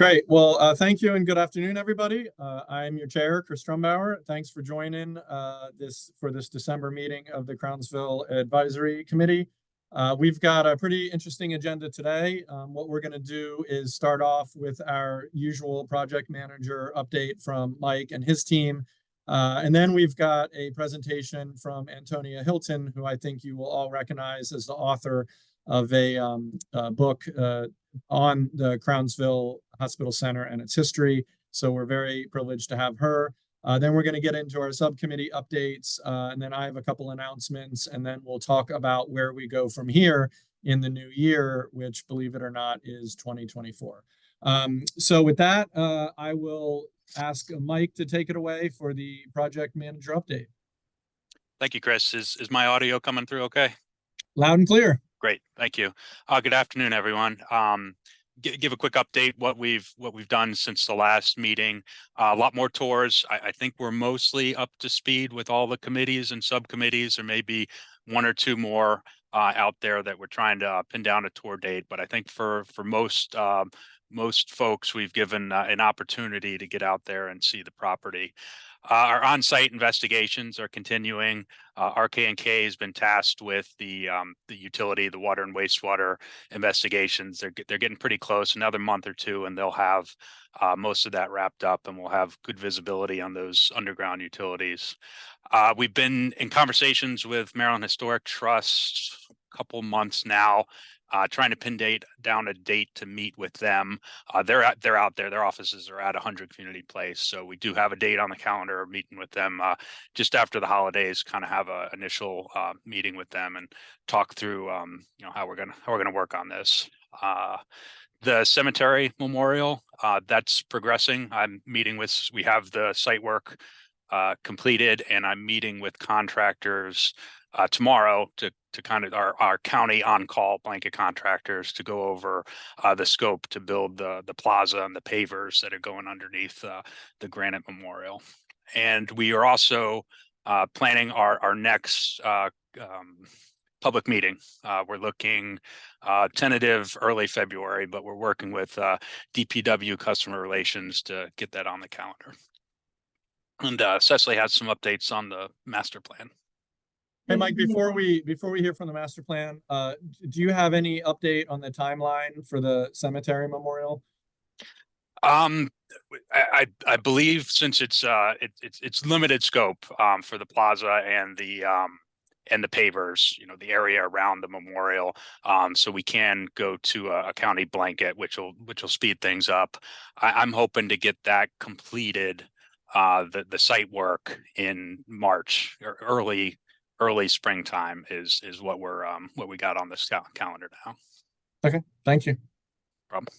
Great. Well, thank you and good afternoon, everybody. I'm your chair, Chris Trumbauer. Thanks for joining this December meeting of the Crownsville Advisory Committee. We've got a pretty interesting agenda today. What we're going to do is start off with our usual project manager update from Mike and his team. And then we've got a presentation from Antonia Hilton, who I think you will all recognize as the author of a book on the Crownsville Hospital Center and its history. So we're very privileged to have her. Then we're going to get into our subcommittee updates, and then I have a couple announcements, and then we'll talk about where we go from here in the new year, which, believe it or not, is 2024. So with that, I will ask Mike to take it away for the project manager update. Thank you, Chris. Is my audio coming through okay? Loud and clear. Great, thank you. Good afternoon, everyone. Give a quick update what we've done since the last meeting. A lot more tours. I think we're mostly up to speed with all the committees and subcommittees. There may be one or two more out there that we're trying to pin down a tour date, but I think for most folks, we've given an opportunity to get out there and see the property. Our on-site investigations are continuing. RK&K has been tasked with the utility, the water and wastewater investigations. They're getting pretty close, another month or two, and they'll have most of that wrapped up, and we'll have good visibility on those underground utilities. We've been in conversations with Maryland Historic Trust a couple months now, trying to pin down a date to meet with them. They're out there. Their offices are at 100 Community Place, so we do have a date on the calendar, meeting with them just after the holidays. Kind of have an initial meeting with them and talk through, how we're gonna work on this. The cemetery memorial, that's progressing. We have the site work completed, and I'm meeting with contractors tomorrow to kind of our county on-call blanket contractors to go over the scope to build the plaza and the pavers that are going underneath the granite memorial. And we are also planning our next public meeting. We're looking tentative early February, but we're working with DPW Customer Relations to get that on the calendar. And Cecily has some updates on the master plan. Hey, Mike, before we hear from the master plan, do you have any update on the timeline for the cemetery memorial? I believe since it's limited scope for the plaza and the pavers, the area around the memorial, so we can go to a county blanket, which will speed things up. I'm hoping to get that completed, the site work in March or early springtime is what we got on this calendar now. Okay, thank you. Problem.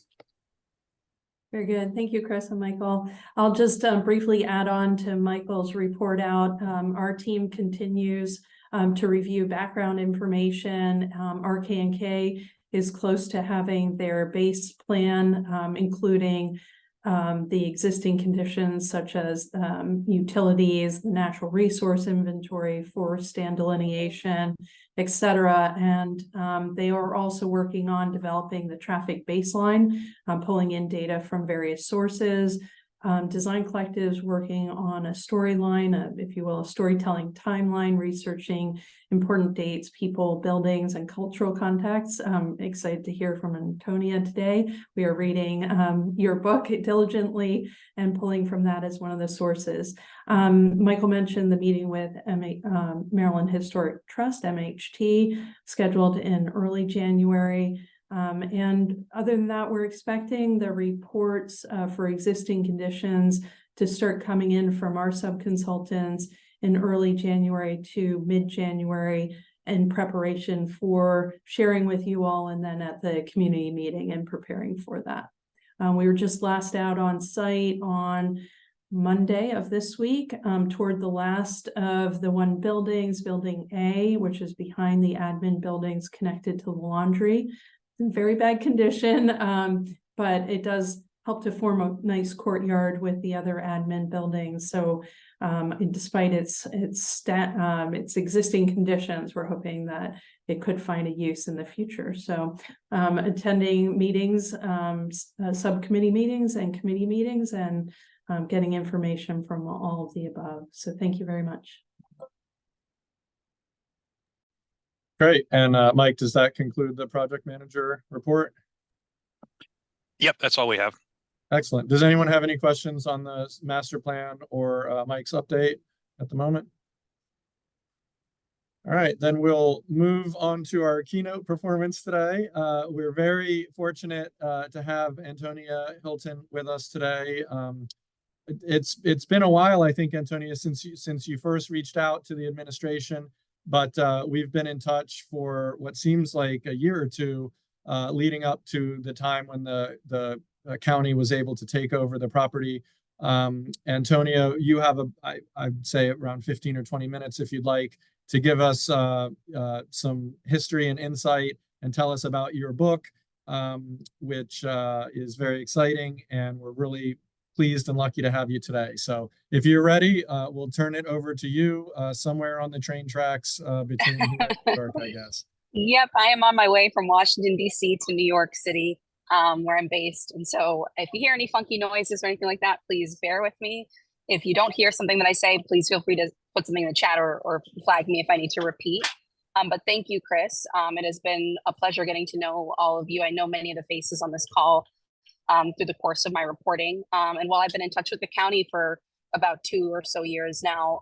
Very good. Thank you, Chris and Michael. I'll just briefly add on to Michael's report out. Our team continues to review background information. RK&K is close to having their base plan, including the existing conditions such as utilities, the natural resource inventory, forest stand delineation, etc. And they are also working on developing the traffic baseline, pulling in data from various sources. Design Collectives working on a storyline, if you will, a storytelling timeline, researching important dates, people, buildings, and cultural contexts. Excited to hear from Antonia today. We are reading your book diligently and pulling from that as one of the sources. Michael mentioned the meeting with Maryland Historic Trust, MHT, scheduled in early January. And other than that, we're expecting the reports for existing conditions to start coming in from our subconsultants in early January to mid-January in preparation for sharing with you all, and then at the community meeting and preparing for that. We were just last out on site on Monday of this week, toward the last of the buildings, Building A, which is behind the admin buildings connected to the laundry. In very bad condition, but it does help to form a nice courtyard with the other admin buildings. So despite its existing conditions, we're hoping that it could find a use in the future. So attending meetings, subcommittee meetings and committee meetings, and getting information from all of the above. So thank you very much. Great. And Mike, does that conclude the project manager report? Yep, that's all we have. Excellent. Does anyone have any questions on the master plan or Mike's update at the moment? All right, then we'll move on to our keynote performance today. We're very fortunate to have Antonia Hilton with us today. It's been a while, I think, Antonia, since you first reached out to the administration, but we've been in touch for what seems like a year or two, leading up to the time when the county was able to take over the property. Antonia, you have I'd say around 15 or 20 minutes, if you'd like, to give us some history and insight and tell us about your book, which is very exciting, and we're really pleased and lucky to have you today. So if you're ready, we'll turn it over to you somewhere on the train tracks between here and New York, I guess. Yep, I am on my way from Washington, D.C. to New York City, where I'm based. And so if you hear any funky noises or anything like that, please bear with me. If you don't hear something that I say, please feel free to put something in the chat or flag me if I need to repeat. But thank you, Chris. It has been a pleasure getting to know all of you. I know many of the faces on this call through the course of my reporting. And while I've been in touch with the county for about 2 or so years now,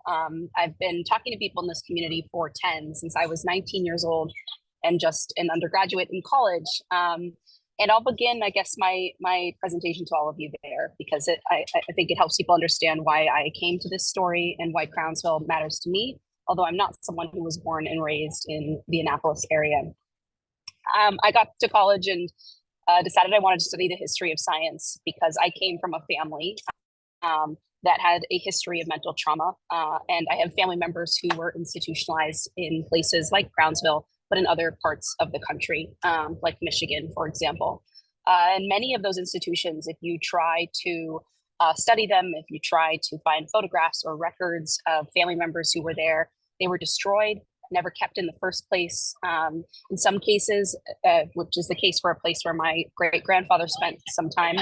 I've been talking to people in this community for 10 since I was 19 years old and just an undergraduate in college. And I'll begin, I guess, my presentation to all of you there, because I think it helps people understand why I came to this story and why Crownsville matters to me, although I'm not someone who was born and raised in the Annapolis area. I got to college and decided I wanted to study the history of science because I came from a family that had a history of mental trauma. And I have family members who were institutionalized in places like Crownsville, but in other parts of the country, like Michigan, for example. And many of those institutions, if you try to study them, if you try to find photographs or records of family members who were there, they were destroyed, never kept in the first place. In some cases, which is the case for a place where my great-grandfather spent some time,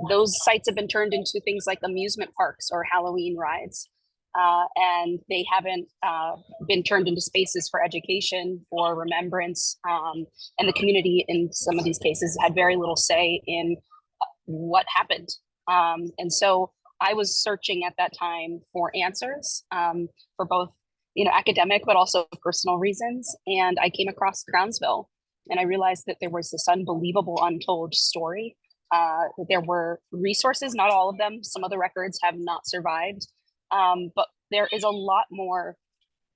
those sites have been turned into things like amusement parks or Halloween rides. And they haven't been turned into spaces for education, for remembrance, and the community in some of these cases had very little say in what happened. And so I was searching at that time for answers for both, academic, but also personal reasons. And I came across Crownsville, and I realized that there was this unbelievable untold story. That there were resources, not all of them. Some of the records have not survived. But there is a lot more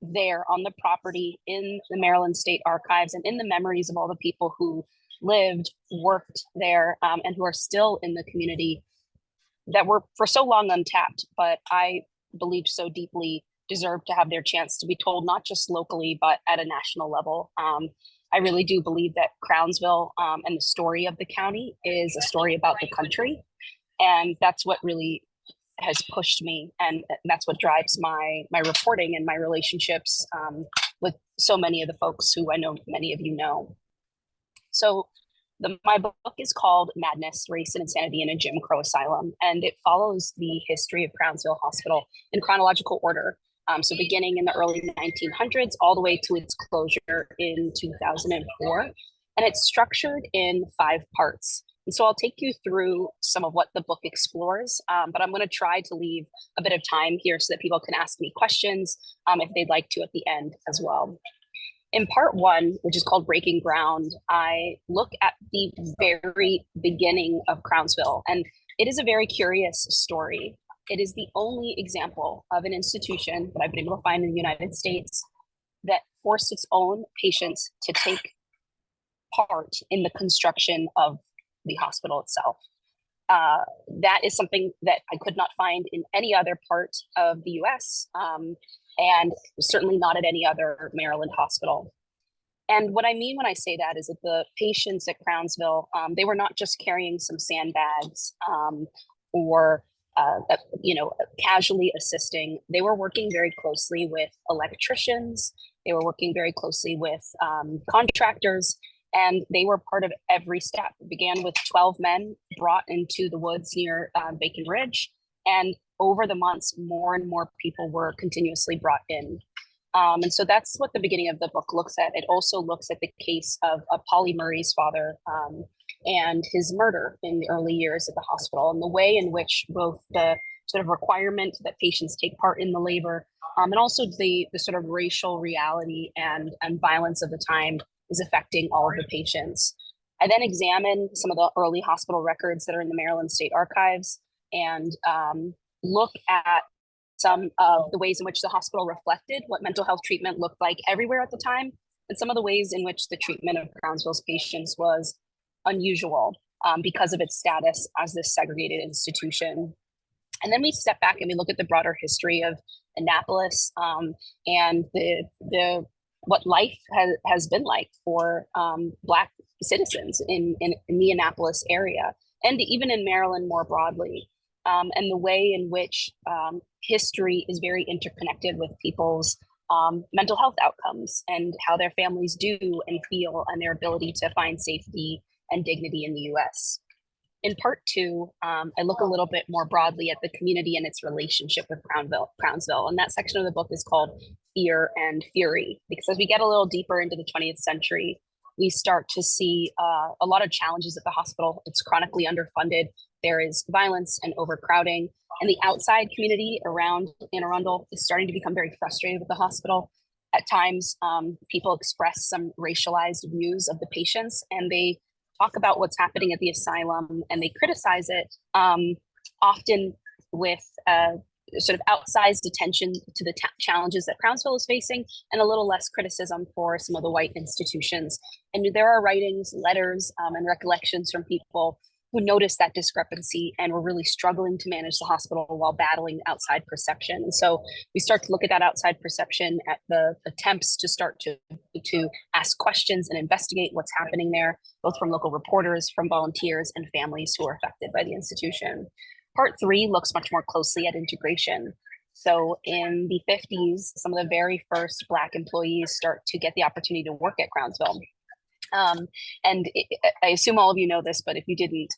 there on the property in the Maryland State Archives and in the memories of all the people who lived, worked there, and who are still in the community that were for so long untapped, but I believed so deeply deserve to have their chance to be told, not just locally, but at a national level. I really do believe that Crownsville and the story of the county is a story about the country. And that's what really has pushed me, and that's what drives my reporting and my relationships with so many of the folks who I know many of you know. So my book is called Madness, Race and Insanity in a Jim Crow Asylum, and it follows the history of Crownsville Hospital in chronological order. So beginning in the early 1900s all the way to its closure in 2004, and it's structured in 5 parts. And so I'll take you through some of what the book explores, but I'm going to try to leave a bit of time here so that people can ask me questions if they'd like to at the end as well. In part 1, which is called Breaking Ground, I look at the very beginning of Crownsville, and it is a very curious story. It is the only example of an institution that I've been able to find in the United States that forced its own patients to take part in the construction of the hospital itself. That is something that I could not find in any other part of the US, and certainly not at any other Maryland hospital. And what I mean when I say that is that the patients at Crownsville, they were not just carrying some sandbags or casually assisting. They were working very closely with electricians. They were working very closely with contractors, and they were part of every step. It began with 12 men brought into the woods near Bacon Ridge, and over the months, more and more people were continuously brought in. And so that's what the beginning of the book looks at. It also looks at the case of Polly Murray's father and his murder in the early years at the hospital, and the way in which both the sort of requirement that patients take part in the labor and also the sort of racial reality and violence of the time is affecting all of the patients. I then examine some of the early hospital records that are in the Maryland State Archives and look at some of the ways in which the hospital reflected what mental health treatment looked like everywhere at the time, and some of the ways in which the treatment of Crownsville's patients was unusual because of its status as this segregated institution. And then we step back and we look at the broader history of Annapolis and the what life has been like for Black citizens in the Annapolis area, and even in Maryland more broadly. And the way in which history is very interconnected with people's mental health outcomes and how their families do and feel and their ability to find safety and dignity in the US. In part two, I look a little bit more broadly at the community and its relationship with Crownsville. And that section of the book is called Fear and Fury, because as we get a little deeper into the 20th century, we start to see a lot of challenges at the hospital. It's chronically underfunded. There is violence and overcrowding, and the outside community around Arundel is starting to become very frustrated with the hospital. At times, people express some racialized views of the patients, and they talk about what's happening at the asylum, and they criticize it, often with sort of outsized attention to the challenges that Crownsville is facing, and a little less criticism for some of the white institutions. And there are writings, letters, and recollections from people who noticed that discrepancy and were really struggling to manage the hospital while battling outside perception. And so we start to look at that outside perception, at the attempts to start to ask questions and investigate what's happening there, both from local reporters, from volunteers, and families who are affected by the institution. Part three looks much more closely at integration. So in the 50s, some of the very first Black employees start to get the opportunity to work at Crownsville. I assume all of you know this, but if you didn't,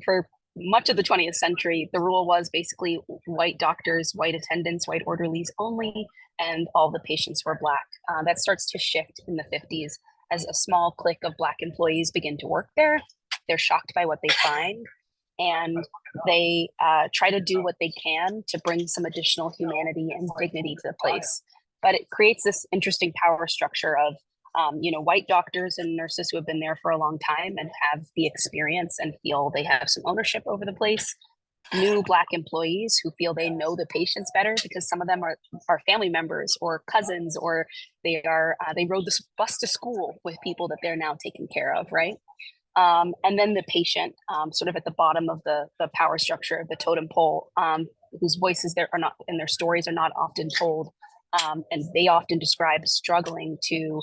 for much of the 20th century, the rule was basically white doctors, white attendants, white orderlies only, and all the patients were Black. That starts to shift in the 50s as a small clique of Black employees begin to work there. They're shocked by what they find, and they try to do what they can to bring some additional humanity and dignity to the place. But it creates this interesting power structure of white doctors and nurses who have been there for a long time and have the experience and feel they have some ownership over the place. New Black employees who feel they know the patients better because some of them are family members or cousins, or they rode the bus to school with people that they're now taking care of, right? And then the patient, sort of at the bottom of the power structure of the totem pole, whose voices there are not, and their stories are not often told, and they often describe struggling to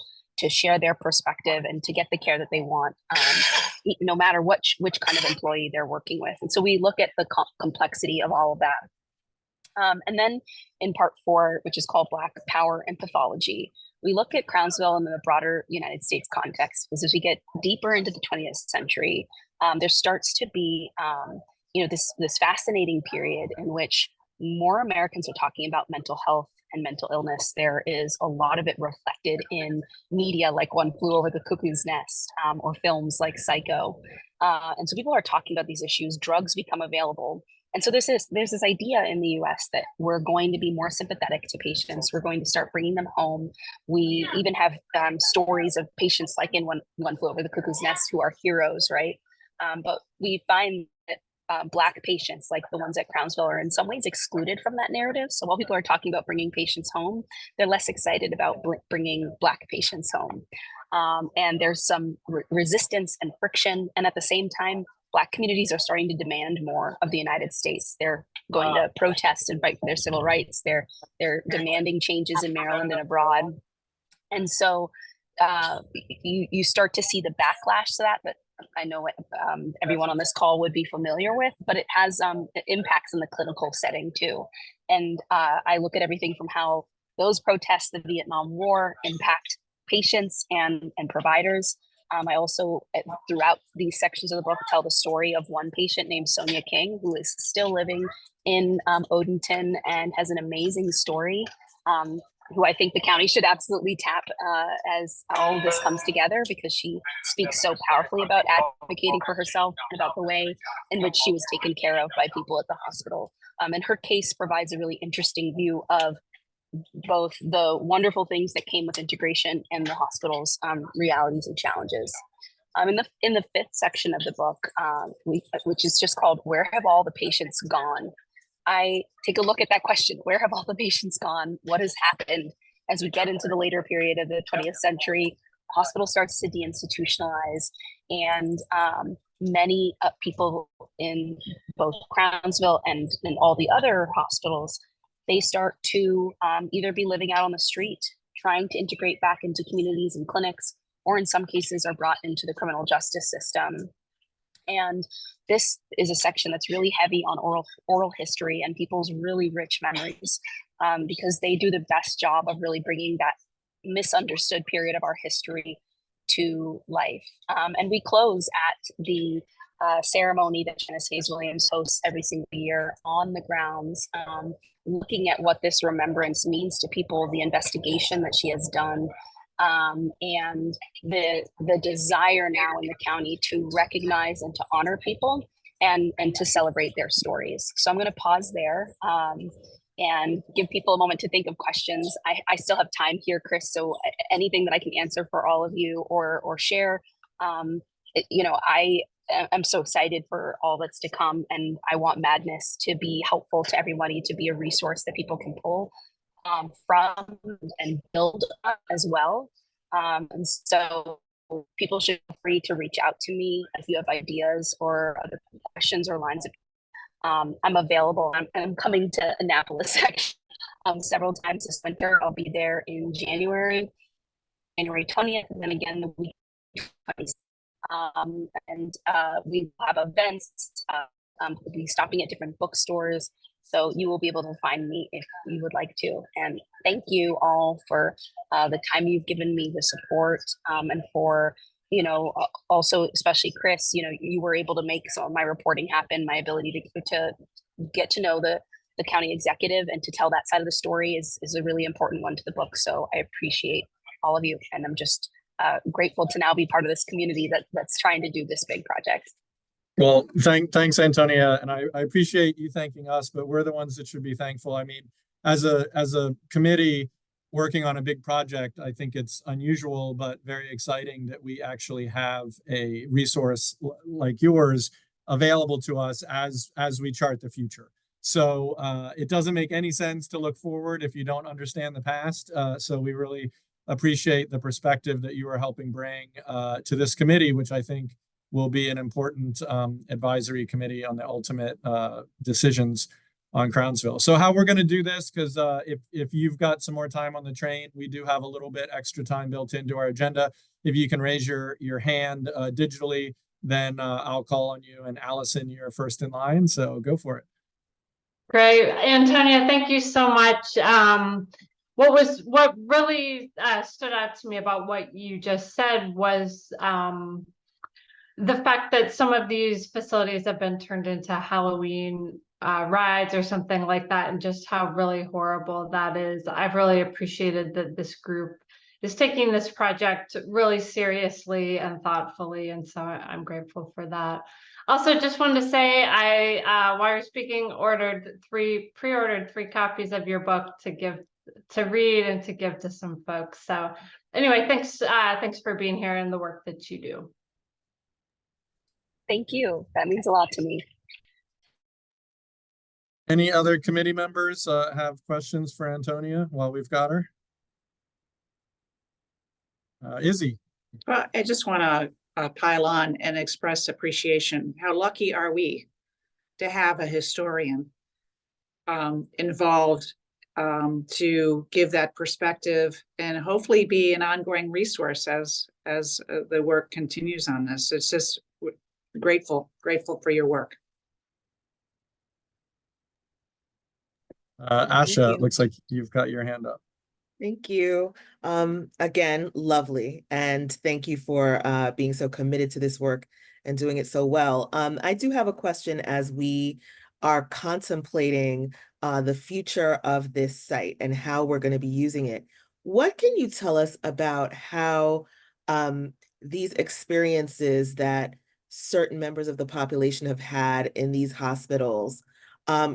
share their perspective and to get the care that they want, no matter which kind of employee they're working with. And so we look at the complexity of all of that. And then in part four, which is called Black Power and Pathology, we look at Crownsville in the broader United States context, because as we get deeper into the 20th century, there starts to be this fascinating period in which more Americans are talking about mental health and mental illness. There is a lot of it reflected in media like One Flew Over the Cuckoo's Nest, or films like Psycho. And so people are talking about these issues, drugs become available. And so there's this idea in the US that we're going to be more sympathetic to patients. We're going to start bringing them home. We even have stories of patients like in One Flew Over the Cuckoo's Nest who are heroes, right? But we find that Black patients, like the ones at Crownsville, are in some ways excluded from that narrative. So while people are talking about bringing patients home, they're less excited about bringing Black patients home. And there's some resistance and friction. And at the same time, Black communities are starting to demand more of the United States. They're going to protest and fight for their civil rights. They're demanding changes in Maryland and abroad. And so you start to see the backlash to that I know everyone on this call would be familiar with, but it has impacts in the clinical setting too. And I look at everything from how those protests, the Vietnam War, impact patients and providers. I also, throughout these sections of the book, tell the story of one patient named Sonia King, who is still living in Odenton and has an amazing story, who I think the county should absolutely tap as all of this comes together, because she speaks so powerfully about advocating for herself and about the way in which she was taken care of by people at the hospital. And her case provides a really interesting view of both the wonderful things that came with integration and the hospital's realities and challenges. In the fifth section of the book, which is just called "Where Have All the Patients Gone?" I take a look at that question: where have all the patients gone? What has happened? As we get into the later period of the 20th century, the hospital starts to deinstitutionalize, and many people in both Crownsville and in all the other hospitals, they start to either be living out on the street, trying to integrate back into communities and clinics, or in some cases are brought into the criminal justice system. And this is a section that's really heavy on oral history and people's really rich memories, because they do the best job of really bringing that misunderstood period of our history to life. And we close at the ceremony that Janice Hayes Williams hosts every single year on the grounds, looking at what this remembrance means to people, the investigation that she has done, and the desire now in the county to recognize and to honor people and to celebrate their stories. So I'm going to pause there and give people a moment to think of questions. I still have time here, Chris, so anything that I can answer for all of you or share. I'm so excited for all that's to come, and I want Madness to be helpful to everybody, to be a resource that people can pull from and build up as well. And so people should feel free to reach out to me if you have ideas or other questions or lines of I'm available. I'm coming to Annapolis actually several times this winter. I'll be there in January 20th, and then again the week 20th. And we have events. We'll be stopping at different bookstores, so you will be able to find me if you would like to. And thank you all for the time you've given me, the support, and for, also especially Chris, you were able to make some of my reporting happen. My ability to get to know the county executive and to tell that side of the story is a really important one to the book. So I appreciate all of you, and I'm just grateful to now be part of this community that's trying to do this big project. Well, thanks, Antonia, and I appreciate you thanking us, but we're the ones that should be thankful. I mean, as a committee working on a big project, I think it's unusual but very exciting that we actually have a resource like yours available to us as we chart the future. So it doesn't make any sense to look forward if you don't understand the past. So we really appreciate the perspective that you are helping bring to this committee, which I think will be an important advisory committee on the ultimate decisions on Crownsville. So how we're going to do this, because if you've got some more time on the train, we do have a little bit extra time built into our agenda. If you can raise your hand digitally, then I'll call on you. And Allison, you're first in line, so go for it. Great. Antonia, thank you so much. What really stood out to me about what you just said was the fact that some of these facilities have been turned into Halloween rides or something like that, and just how really horrible that is. I've really appreciated that this group is taking this project really seriously and thoughtfully, and so I'm grateful for that. Also, just wanted to say I, while you're speaking, pre-ordered 3 copies of your book to read and to give to some folks. So anyway, thanks for being here and the work that you do. Thank you. That means a lot to me. Any other committee members have questions for Antonia while we've got her? Izzy. Well, I just want to pile on and express appreciation. How lucky are we to have a historian involved to give that perspective and hopefully be an ongoing resource as the work continues on this. It's just grateful for your work. Asha, you. it looks like you've got your hand up. Thank you. Again, lovely. And thank you for being so committed to this work and doing it so well. I do have a question as we are contemplating the future of this site and how we're going to be using it. What can you tell us about how these experiences that certain members of the population have had in these hospitals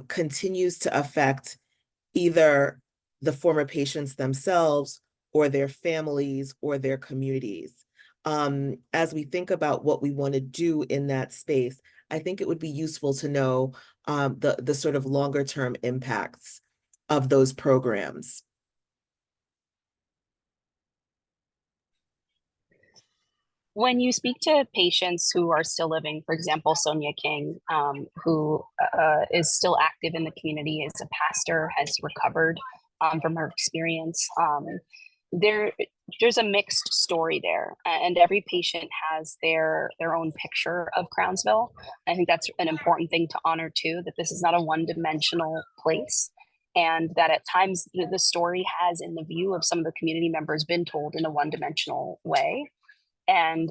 continues to affect either the former patients themselves or their families or their communities? As we think about what we want to do in that space, I think it would be useful to know the sort of longer term impacts of those programs. When you speak to patients who are still living, for example, Sonia King, who is still active in the community, is a pastor, has recovered from her experience, there's a mixed story there, and every patient has their own picture of Crownsville. I think that's an important thing to honor too, that this is not a one-dimensional place, and that at times the story has, in the view of some of the community members, been told in a one-dimensional way. And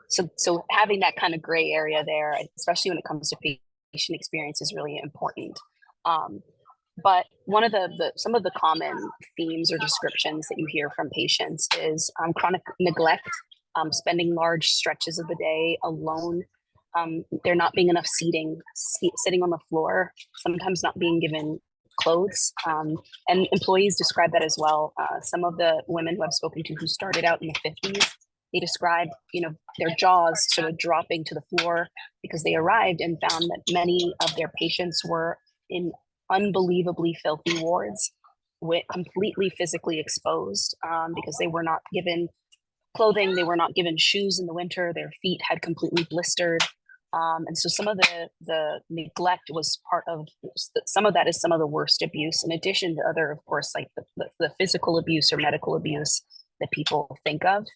so having that kind of gray area there, especially when it comes to patient experience, is really important. But one of some of the common themes or descriptions that you hear from patients is chronic neglect, spending large stretches of the day alone, there not being enough seating, sitting on the floor, sometimes not being given clothes, and employees describe that as well. Some of the women who I've spoken to who started out in the 50s, they described, their jaws sort of dropping to the floor because they arrived and found that many of their patients were in unbelievably filthy wards, with completely physically exposed, because they were not given clothing, they were not given shoes in the winter, their feet had completely blistered. And so some of the neglect was part of, some of that is some of the worst abuse, in addition to other, of course, like the physical abuse or medical abuse that people think of.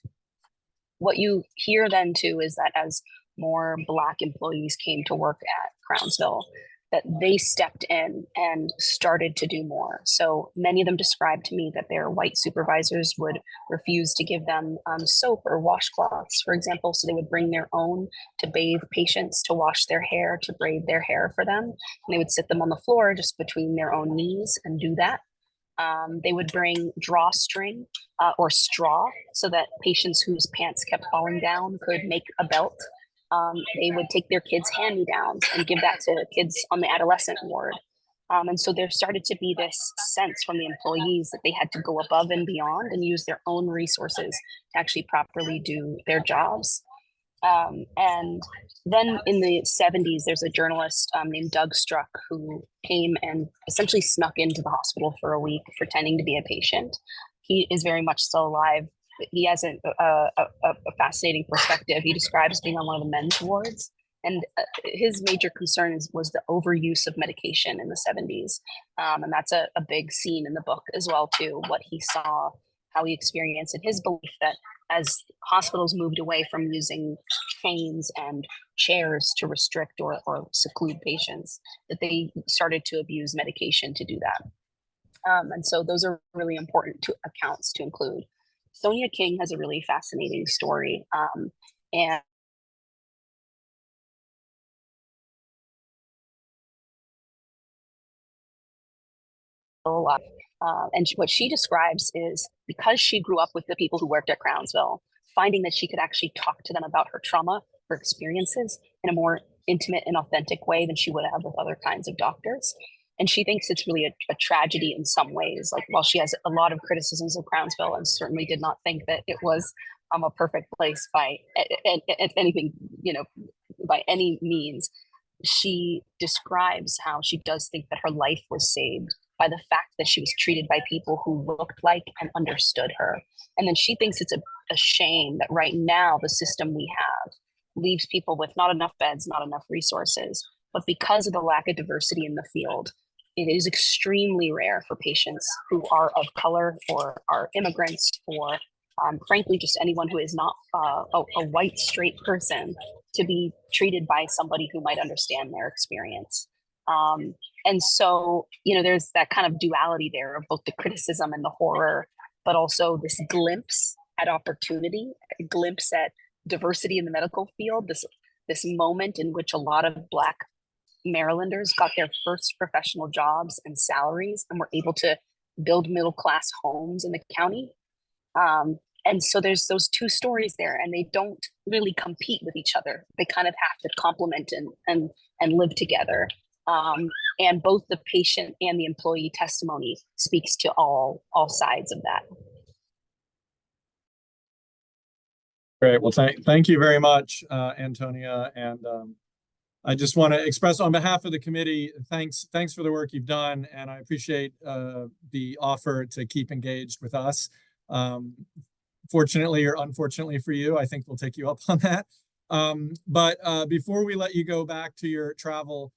What you hear then too is that as more Black employees came to work at Crownsville, that they stepped in and started to do more. So many of them described to me that their white supervisors would refuse to give them soap or washcloths, for example. So they would bring their own to bathe patients, to wash their hair, to braid their hair for them. And they would sit them on the floor just between their own knees and do that. They would bring drawstring or straw so that patients whose pants kept falling down could make a belt. They would take their kids' hand-me-downs and give that to kids on the adolescent ward. And so there started to be this sense from the employees that they had to go above and beyond and use their own resources to actually properly do their jobs. And then in the 70s, there's a journalist named Doug Struck who came and essentially snuck into the hospital for a week, pretending to be a patient. He is very much still alive. He has a fascinating perspective. He describes being on one of the men's wards, and his major concern was the overuse of medication in the 70s. And that's a big scene in the book as well, too, what he saw, how he experienced, and his belief that as hospitals moved away from using chains and chairs to restrict or seclude patients, that they started to abuse medication to do that. And so those are really important accounts to include. Sonia King has a really fascinating story, and a lot. And what she describes is, because she grew up with the people who worked at Crownsville, finding that she could actually talk to them about her trauma, her experiences, in a more intimate and authentic way than she would have with other kinds of doctors. And she thinks it's really a tragedy in some ways. Like, while she has a lot of criticisms of Crownsville and certainly did not think that it was a perfect place by anything, by any means, she describes how she does think that her life was saved by the fact that she was treated by people who looked like and understood her. And then she thinks it's a shame that right now the system we have leaves people with not enough beds, not enough resources, but because of the lack of diversity in the field, it is extremely rare for patients who are of color or are immigrants or frankly, just anyone who is not a white straight person to be treated by somebody who might understand their experience. And so, you know, there's that kind of duality there of both the criticism and the horror, but also this glimpse at opportunity, a glimpse at diversity in the medical field, this moment in which a lot of Black Marylanders got their first professional jobs and salaries and were able to build middle-class homes in the county. And so there's those two stories there, and they don't really compete with each other. They kind of have to complement and live together. And both the patient and the employee testimony speaks to all sides of that. Great. Well, thank you very much, Antonia. And I just want to express on behalf of the committee, thanks for the work you've done. And I appreciate the offer to keep engaged with us. Fortunately or unfortunately for you, I think we'll take you up on that. But before we let you go back to your travel,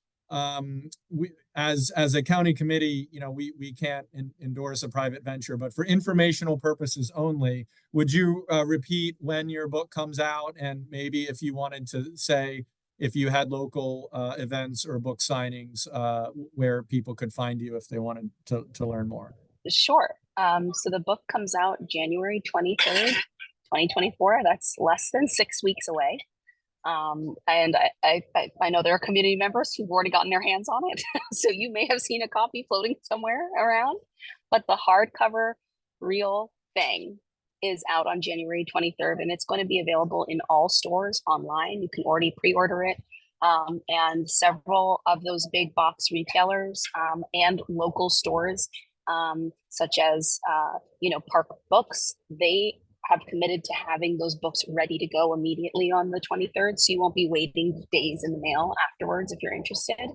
we, as a county committee, you know, we can't endorse a private venture, but for informational purposes only, would you repeat when your book comes out, and maybe if you wanted to say if you had local events or book signings where people could find you if they wanted to learn more? Sure. So the book comes out January 23rd, 2024. That's less than 6 weeks away. And I know there are community members who've already gotten their hands on it. So you may have seen a copy floating somewhere around, but the hardcover real thing is out on January 23rd, and it's going to be available in all stores online. You can already pre-order it. And several of those big box retailers and local stores, such as, you know, Park Books, they have committed to having those books ready to go immediately on the 23rd. So you won't be waiting days in the mail afterwards if you're interested.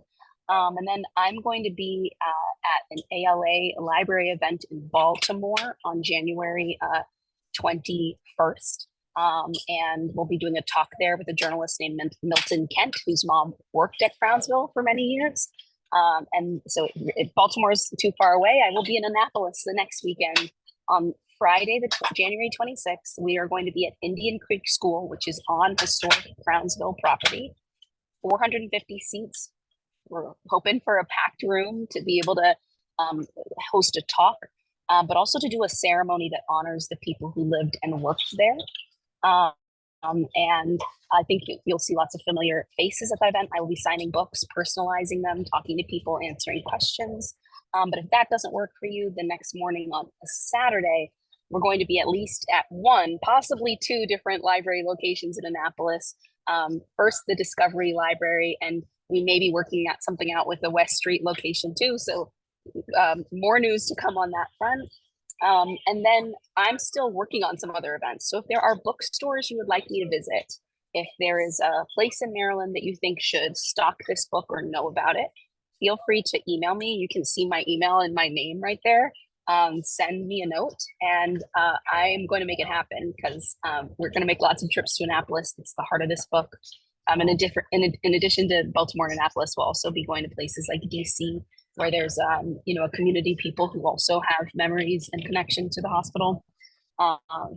And then I'm going to be at an ALA library event in Baltimore on January 21st. And we'll be doing a talk there with a journalist named Milton Kent, whose mom worked at Crownsville for many years. And so if Baltimore is too far away, I will be in Annapolis the next weekend. On Friday, January 26th, we are going to be at Indian Creek School, which is on historic Crownsville property. 450 seats. We're hoping for a packed room to be able to host a talk, but also to do a ceremony that honors the people who lived and worked there. And I think you'll see lots of familiar faces at that event. I will be signing books, personalizing them, talking to people, answering questions. But if that doesn't work for you, the next morning on a Saturday, we're going to be at least at one, possibly two different library locations in Annapolis. First, the Discovery Library, and we may be working at something out with the West Street location too. So more news to come on that front. And then I'm still working on some other events. So if there are bookstores you would like me to visit, if there is a place in Maryland that you think should stock this book or know about it, feel free to email me. You can see my email and my name right there. Send me a note, and I am going to make it happen, because we're going to make lots of trips to Annapolis. It's the heart of this book. In addition to Baltimore and Annapolis, we'll also be going to places like DC, where there's you know, a community of people who also have memories and connection to the hospital.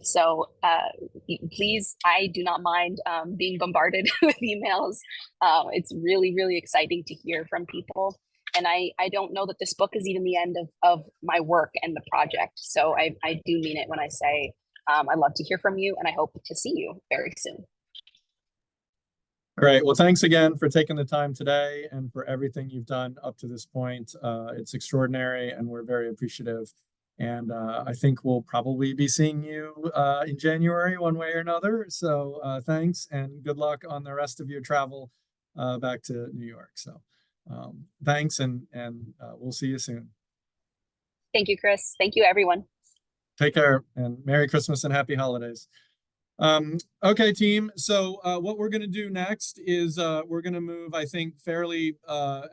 So please, I do not mind being bombarded with emails. It's really, really exciting to hear from people. And I don't know that this book is even the end of my work and the project. So I do mean it when I say I'd love to hear from you, and I hope to see you very soon. Great. Well, thanks again for taking the time today and for everything you've done up to this point. It's extraordinary, and we're very appreciative. And I think we'll probably be seeing you in January one way or another. So thanks, and good luck on the rest of your travel back to New York. So thanks, and we'll see you soon. Thank you, Chris. Thank you, everyone. Take care, and Merry Christmas and Happy Holidays. Okay, team. So what we're going to do next is we're going to move, I think, fairly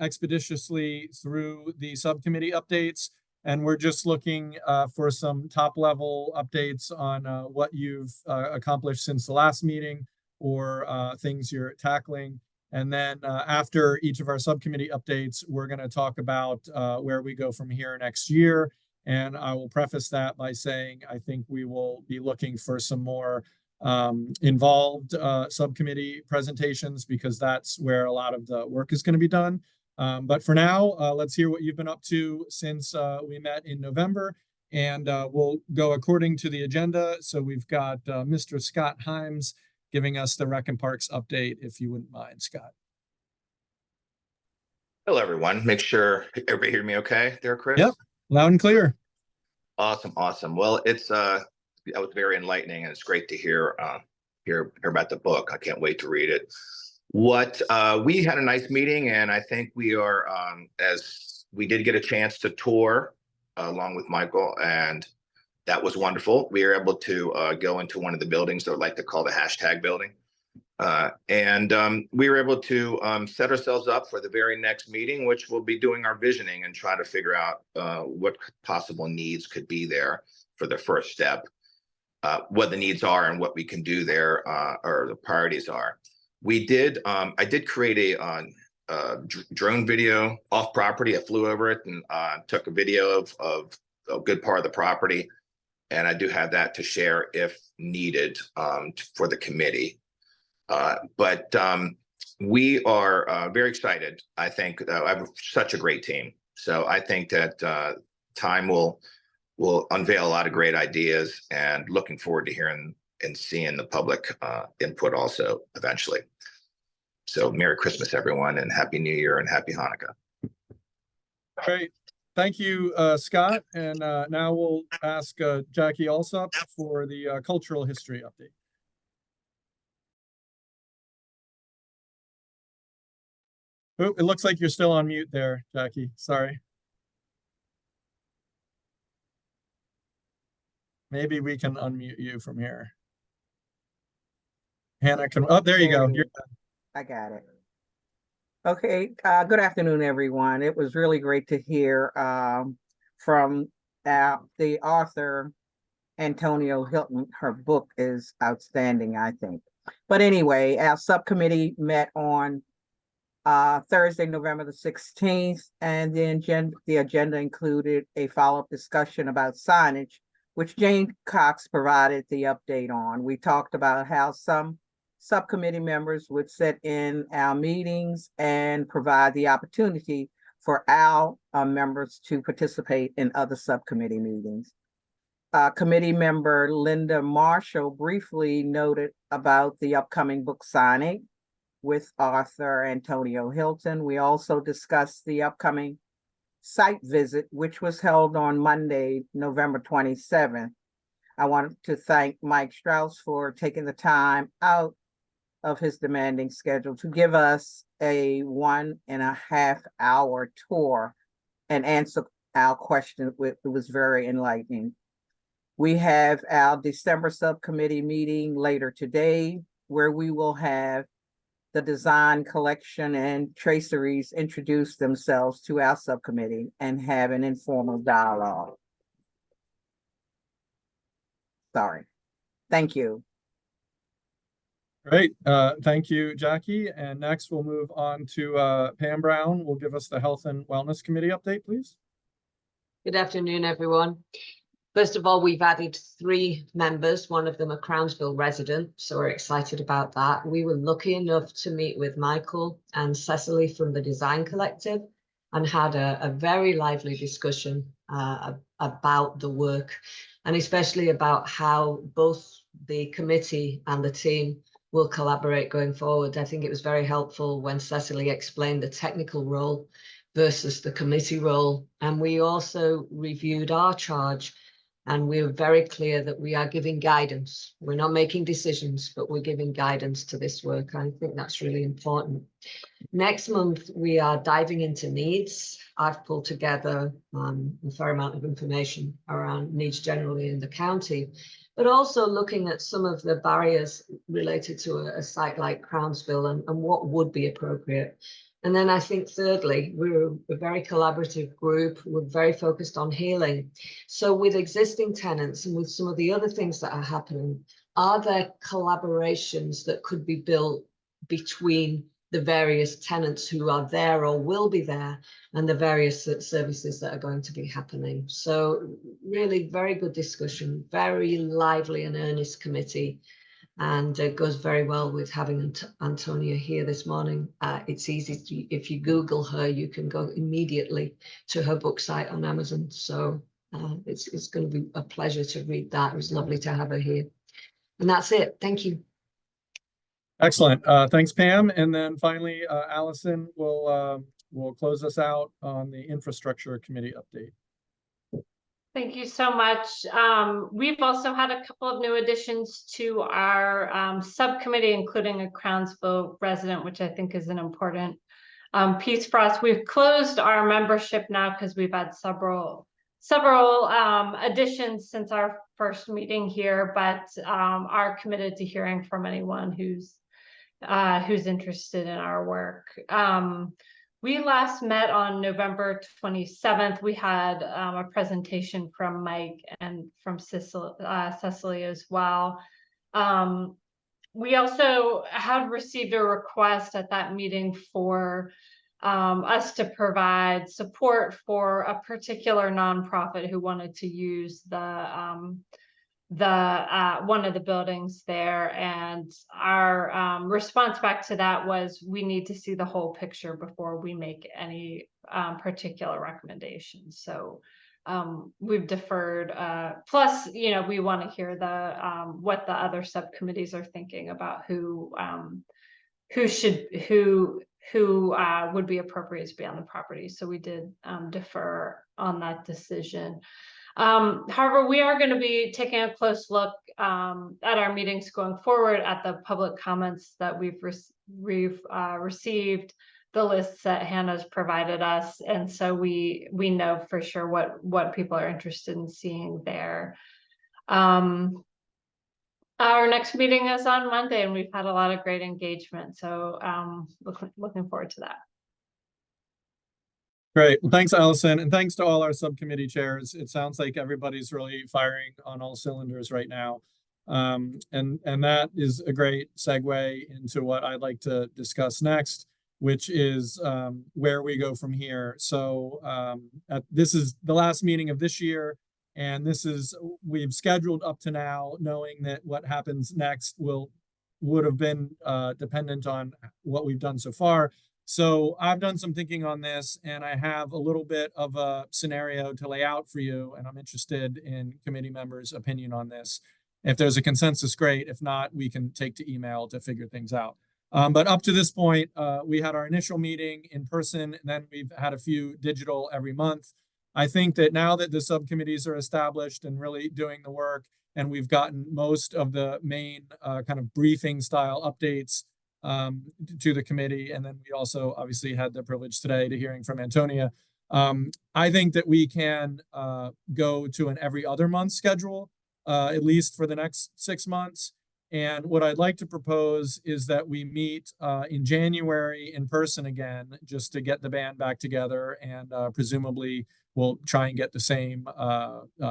expeditiously through the subcommittee updates. And we're just looking for some top-level updates on what you've accomplished since the last meeting, or things you're tackling. And then after each of our subcommittee updates, we're going to talk about where we go from here next year. And I will preface that by saying I think we will be looking for some more involved subcommittee presentations, because that's where a lot of the work is going to be done. But for now, let's hear what you've been up to since we met in November, and we'll go according to the agenda. So we've got Mr. Scott Himes giving us the Rec and Parks update, if you wouldn't mind, Scott. Hello, everyone. Make sure everybody hear me okay there, Chris? Yep, loud and clear. Awesome, awesome. Well, that was very enlightening, and it's great to hear about the book. I can't wait to read it. We had a nice meeting, and I think we are, as we did get a chance to tour along with Michael, and that was wonderful. We were able to go into one of the buildings that I like to call the hashtag building. And we were able to set ourselves up for the very next meeting, which we'll be doing our visioning and try to figure out what possible needs could be there for the first step, what the needs are and what we can do there, or the priorities are. I did create a drone video off property. I flew over it and took a video of a good part of the property. And I do have that to share if needed for the committee. But we are very excited. I think I have such a great team. So I think that time will unveil a lot of great ideas, and looking forward to hearing and seeing the public input also eventually. So Merry Christmas, everyone, and Happy New Year and Happy Hanukkah. Great. Thank you, Scott. And now we'll ask Jackie Alsop for the cultural history update. Oh, it looks like you're still on mute there, Jackie. Sorry. Maybe we can unmute you from here. Hannah can, oh, there you go. I got it. Okay, good afternoon, everyone. It was really great to hear from the author, Antonio Hilton. Her book is outstanding, I think. But anyway, our subcommittee met on Thursday, November the 16th, and the agenda included a follow-up discussion about signage, which Jane Cox provided the update on. We talked about how some subcommittee members would sit in our meetings and provide the opportunity for our members to participate in other subcommittee meetings. Committee member Linda Marshall briefly noted about the upcoming book signing with author Antonio Hilton. We also discussed the upcoming site visit, which was held on Monday, November 27th. I wanted to thank Mike Strauss for taking the time out of his demanding schedule to give us a 1.5 hour tour and answer our questions. It was very enlightening. We have our December subcommittee meeting later today, where we will have the design collection and traceries introduce themselves to our subcommittee and have an informal dialogue. Sorry. Thank you. Great. Thank you, Jackie. And next we'll move on to Pam Brown. Will give us the Health and Wellness Committee update, please. Good afternoon, everyone. First of all, we've added 3 members, one of them a Crownsville resident, so we're excited about that. We were lucky enough to meet with Michael and Cecily from the Design Collective and had a very lively discussion about the work, and especially about how both the committee and the team will collaborate going forward. I think it was very helpful when Cecily explained the technical role versus the committee role. And we also reviewed our charge, and we were very clear that we are giving guidance. We're not making decisions, but we're giving guidance to this work. I think that's really important. Next month, we are diving into needs. I've pulled together a fair amount of information around needs generally in the county, but also looking at some of the barriers related to a site like Crownsville and what would be appropriate. And then I think thirdly, we're a very collaborative group. We're very focused on healing. So with existing tenants and with some of the other things that are happening, are there collaborations that could be built between the various tenants who are there or will be there, and the various services that are going to be happening. So really very good discussion, very lively and earnest committee, and it goes very well with having Antonia here this morning. It's easy if you Google her, you can go immediately to her book site on Amazon. So it's going to be a pleasure to read that. It was lovely to have her here. And that's it. Thank you. Excellent. Thanks, Pam. And then finally, Allison will close us out on the infrastructure committee update. Thank you so much. We've also had a couple of new additions to our subcommittee, including a Crownsville resident, which I think is an important piece for us. We've closed our membership now because we've had several additions since our first meeting here, but are committed to hearing from anyone who's interested in our work. We last met on November 27th. We had a presentation from Mike and from Cecily as well. We also had received a request at that meeting for us to provide support for a particular nonprofit who wanted to use one of the buildings there, and our response back to that was we need to see the whole picture before we make any particular recommendations. So we've deferred, plus we want to hear what the other subcommittees are thinking about who would be appropriate to be on the property. So we did defer on that decision. However, we are going to be taking a close look at our meetings going forward at the public comments that we've received, the lists that Hannah's provided us, and so we know for sure what people are interested in seeing there. Our next meeting is on Monday, and we've had a lot of great engagement, so looking forward to that. Great. Well, thanks, Allison. And thanks to all our subcommittee chairs. It sounds like everybody's really firing on all cylinders right now. And that is a great segue into what I'd like to discuss next, which is where we go from here. So this is the last meeting of this year. And we've scheduled up to now, knowing that what happens next would have been dependent on what we've done so far. So I've done some thinking on this, and I have a little bit of a scenario to lay out for you, and I'm interested in committee members' opinion on this. If there's a consensus, great. If not, we can take to email to figure things out. But up to this point, we had our initial meeting in person, and then we've had a few digital every month. I think that now that the subcommittees are established and really doing the work, and we've gotten most of the main kind of briefing style updates to the committee, and then we also obviously had the privilege today to hearing from Antonia. I think that we can go to an every other month schedule, at least for the next 6 months. And what I'd like to propose is that we meet in January in person again, just to get the band back together, and presumably we'll try and get the same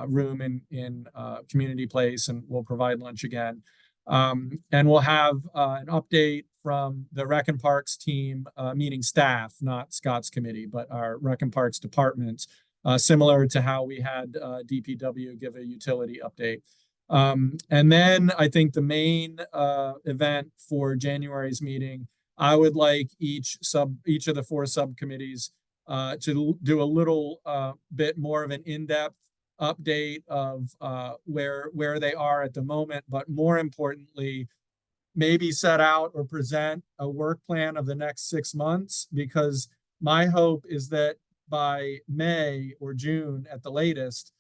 room in Community Place, and we'll provide lunch again. And we'll have an update from the Rec and Parks team, meaning staff, not Scott's committee, but our Rec and Parks department, similar to how we had DPW give a utility update. And then I think the main event for January's meeting, I would like each of the 4 subcommittees to do a little bit more of an in-depth update of where they are at the moment, but more importantly, maybe set out or present a work plan of the next 6 months, because my hope is that by May or June at the latest,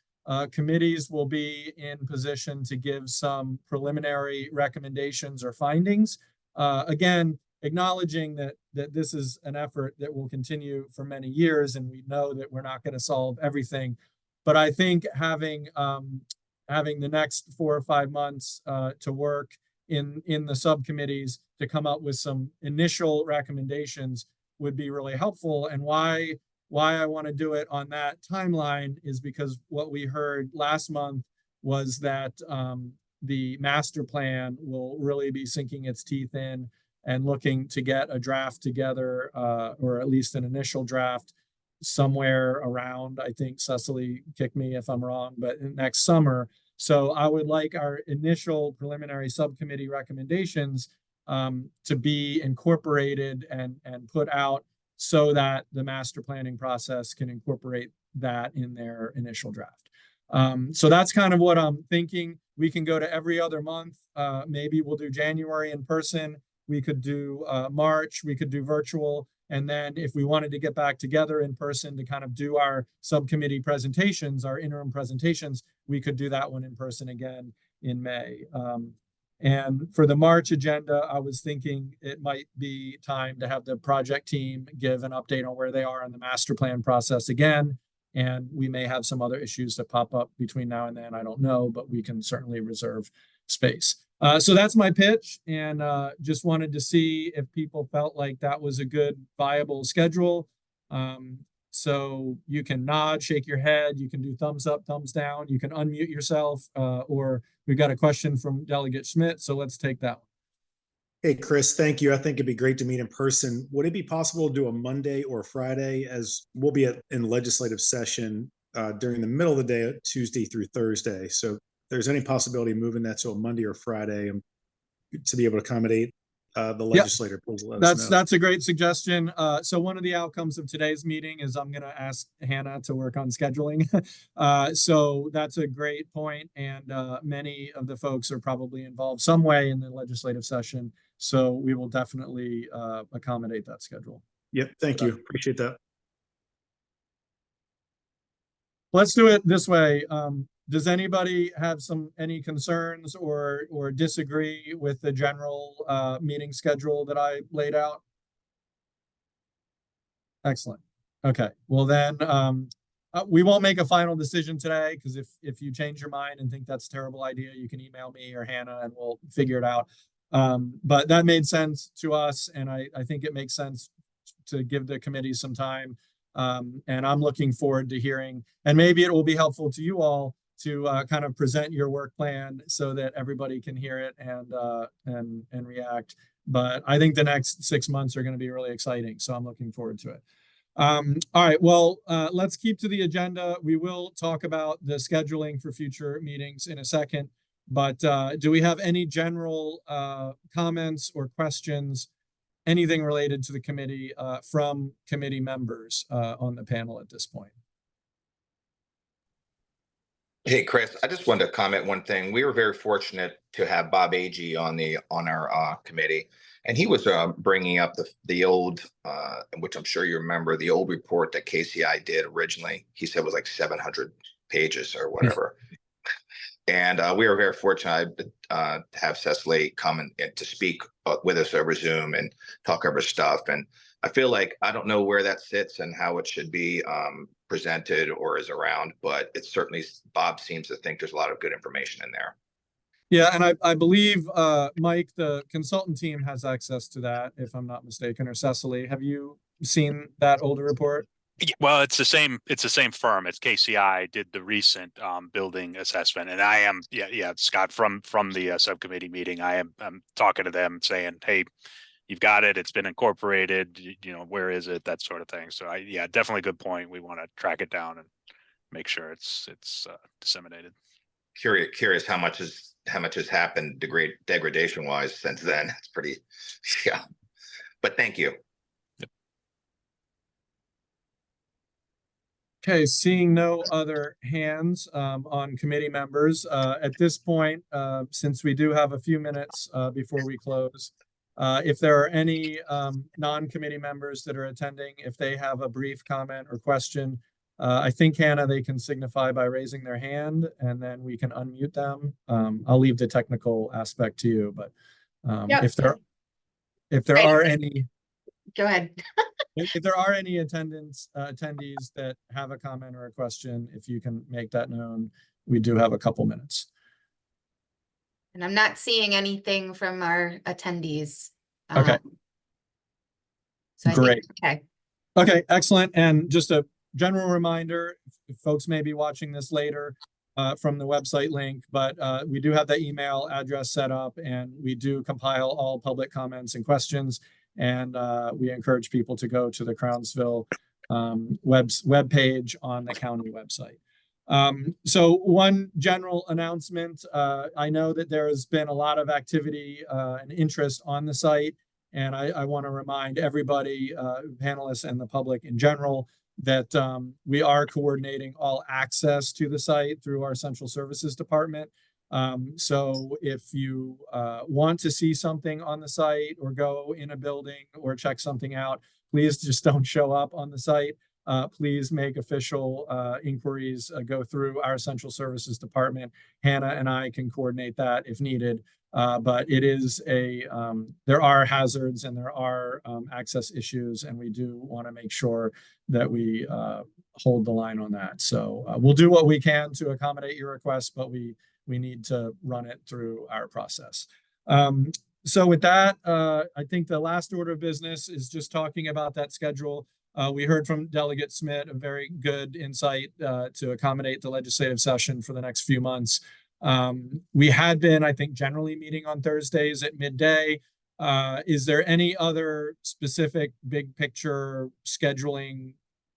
committees will be in position to give some preliminary recommendations or findings. Again, acknowledging that this is an effort that will continue for many years, and we know that we're not going to solve everything. But I think having the next 4 or 5 months to work in the subcommittees to come up with some initial recommendations would be really helpful. And why I want to do it on that timeline is because what we heard last month was that the master plan will really be sinking its teeth in, and looking to get a draft together, or at least an initial draft somewhere around, I think Cecily, kick me if I'm wrong, but next summer. So I would like our initial preliminary subcommittee recommendations to be incorporated and put out so that the master planning process can incorporate that in their initial draft. So that's kind of what I'm thinking. We can go to every other month. Maybe we'll do January in person. We could do March, we could do virtual. And then if we wanted to get back together in person to kind of do our subcommittee presentations, our interim presentations, we could do that one in person again in May. And for the March agenda, I was thinking it might be time to have the project team give an update on where they are on the master plan process again. And we may have some other issues that pop up between now and then. I don't know, but we can certainly reserve space. So that's my pitch, and just wanted to see if people felt like that was a good, viable schedule. So you can nod, shake your head, you can do thumbs up, thumbs down, you can unmute yourself, or we've got a question from Delegate Schmidt, so let's take that one. Hey, Chris, thank you. I think it'd be great to meet in person. Would it be possible to do a Monday or Friday, as we'll be in legislative session during the middle of the day, Tuesday through Thursday? So if there's any possibility of moving that to a Monday or Friday to be able to accommodate the legislator, please let us know. That's a great suggestion. So one of the outcomes of today's meeting is I'm going to ask Hannah to work on scheduling. So that's a great point. And many of the folks are probably involved some way in the legislative session. So we will definitely accommodate that schedule. Yep. Thank you. Appreciate that. Let's do it this way. Does anybody have any concerns or disagree with the general meeting schedule that I laid out? Excellent. Okay. Well then, we won't make a final decision today, because if you change your mind and think that's a terrible idea, you can email me or Hannah and we'll figure it out. But that made sense to us, and I think it makes sense to give the committee some time. And I'm looking forward to hearing, and maybe it will be helpful to you all to kind of present your work plan so that everybody can hear it and react. But I think the next 6 months are going to be really exciting, so I'm looking forward to it. All right, well, let's keep to the agenda. We will talk about the scheduling for future meetings in a second, but do we have any general comments or questions, anything related to the committee from committee members on the panel at this point? Hey, Chris, I just wanted to comment one thing. We were very fortunate to have Bob Agee on our committee, and he was bringing up the old, which I'm sure you remember, the old report that KCI did originally. He said was like 700 pages or whatever. And we were very fortunate to have Cecily come and to speak with us over Zoom and talk over stuff. And I feel like I don't know where that sits and how it should be presented or is around, but it's certainly, Bob seems to think there's a lot of good information in there. Yeah, and I believe Mike, the consultant team, has access to that, if I'm not mistaken, or Cecily. Have you seen that older report? Well, it's the same firm. It's KCI did the recent building assessment, and I am Scott from the subcommittee meeting. I'm talking to them saying, hey, you've got it. It's been incorporated. You know, where is it? That sort of thing. So definitely good point. We want to track it down and make sure it's disseminated. Curious how much has happened degradation wise since then. It's pretty, yeah. But thank you. Okay, seeing no other hands on committee members at this point, since we do have a few minutes before we close, if there are any non-committee members that are attending, if they have a brief comment or question, I think, Hannah, they can signify by raising their hand, and then we can unmute them. I'll leave the technical aspect to you, but if there are any, go ahead. If there are any attendees that have a comment or a question, if you can make that known, we do have a couple minutes. And I'm not seeing anything from our attendees. Okay. So great. Okay. Okay, excellent. And just a general reminder, if folks may be watching this later, from the website link, but we do have the email address set up, and we do compile all public comments and questions. And we encourage people to go to the Crownsville web page on the county website. So one general announcement, I know that there has been a lot of activity and interest on the site, and I want to remind everybody, panelists and the public in general, that we are coordinating all access to the site through our central services department. So if you want to see something on the site or go in a building or check something out, please just don't show up on the site. Please make official inquiries, go through our central services department. Hannah and I can coordinate that if needed. But it is there are hazards and there are access issues, and we do want to make sure that we hold the line on that. So we'll do what we can to accommodate your request, but we need to run it through our process. So with that, I think the last order of business is just talking about that schedule. We heard from Delegate Smith a very good insight to accommodate the legislative session for the next few months. We had been, I think, generally meeting on Thursdays at midday. Is there any other specific big picture scheduling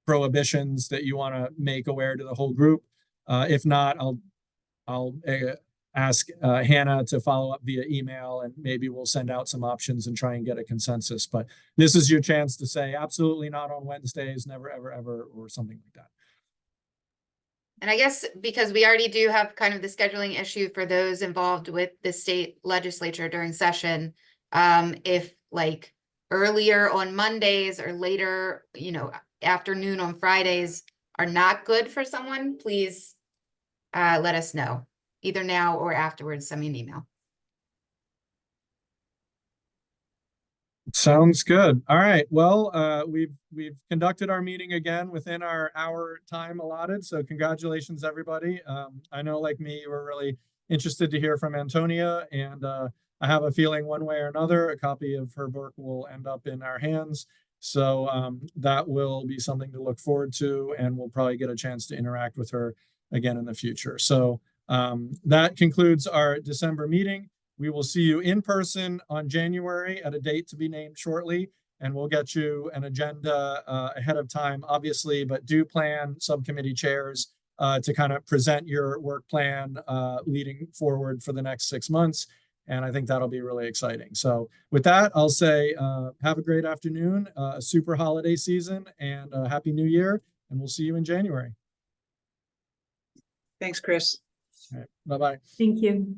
prohibitions that you want to make aware to the whole group? If not, I'll ask Hannah to follow up via email, and maybe we'll send out some options and try and get a consensus. But this is your chance to say absolutely not on Wednesdays, never, ever, ever, or something like that. And I guess because we already do have kind of the scheduling issue for those involved with the state legislature during session, if like earlier on Mondays or later, afternoon on Fridays are not good for someone, please let us know, either now or afterwards. Send me an email. Sounds good. All right. Well, we've conducted our meeting again within our hour time allotted. So congratulations, everybody. I know, like me, you were really interested to hear from Antonia, and I have a feeling one way or another, a copy of her book will end up in our hands. So that will be something to look forward to, and we'll probably get a chance to interact with her again in the future. So that concludes our December meeting. We will see you in person on January at a date to be named shortly, and we'll get you an agenda ahead of time, obviously, but do plan subcommittee chairs to kind of present your work plan leading forward for the next 6 months. And I think that'll be really exciting. So with that, I'll say have a great afternoon, a super holiday season, and a Happy New Year, and we'll see you in January. Thanks, Chris. All right, bye-bye. Thank you.